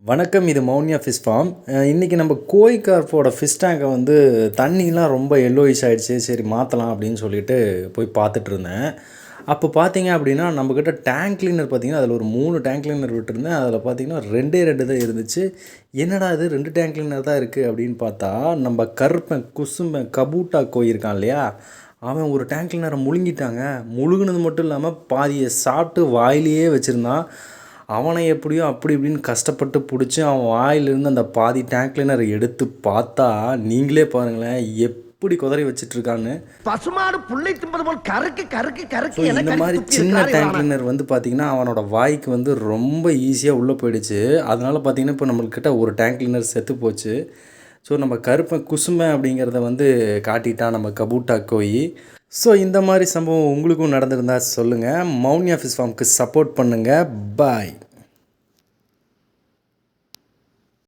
வணக்கம். இது மௌன்யா fish form. இன்றைக்கி நம்ம கோய் கார்ப்போட ஃபிஷ் டேங்கை வந்து தண்ணிலாம் ரொம்ப எல்லோயிஷ் ஆகிடுச்சு. சரி மாற்றலாம் அப்படின்னு சொல்லிட்டு போய் பார்த்துட்டு இருந்தேன். அப்போ பார்த்தீங்க அப்படின்னா நம்மக்கிட்ட டேங்க் கிளீனர் பார்த்திங்கன்னா அதில் ஒரு 3 டேங்க் கிளீனர் விட்டுருந்தேன். அதில் பார்த்திங்கன்னா 2 தான் இருந்துச்சு. என்னடா இது 2 டேங்க் கிளீனர் தான் இருக்குது அப்படின்னு பார்த்தா, நம்ம கருப்பன் குசும்பன் கபூட்டா கோய் இருக்கான் இல்லையா, அவன் ஒரு டேங்க் கிளீனரை முழுங்கிட்டாங்க. முழுங்கினது மட்டும் இல்லாமல் பாதியை சாப்பிட்டு வாயிலேயே வச்சுருந்தான். அவனை எப்படியோ அப்படி இப்படின்னு கஷ்டப்பட்டு பிடிச்சி அவன் வாயிலிருந்து அந்த பாதி டேங்க் கிளீனரை எடுத்து பார்த்தா நீங்களே பாருங்களேன் எப்படி குதறி வச்சிட்ருக்கான்னு. பசுமாடு புள்ளை திம்பது போல் கருக்கு கருக்கு கருக்கு. இந்த மாதிரி சின்ன டேங்க் கிளீனர் வந்து பார்த்திங்கன்னா அவனோட வாய்க்கு வந்து ரொம்ப ஈஸியாக உள்ளே போயிடுச்சு. அதனால் பார்த்திங்கன்னா இப்போ நம்மள்கிட்ட ஒரு டேங்க் கிளீனர் செத்து போச்சு. ஸோ நம்ம கருப்பன் குசுமை அப்படிங்கிறத வந்து காட்டிட்டான் நம்ம கபூட்டா கோய். ஸோ இந்த மாதிரி சம்பவம் உங்களுக்கும் நடந்திருந்தால் சொல்லுங்கள். மௌன்யா ஃபிஷ் ஃபார்முக்கு சப்போர்ட் பண்ணுங்கள். பாய்.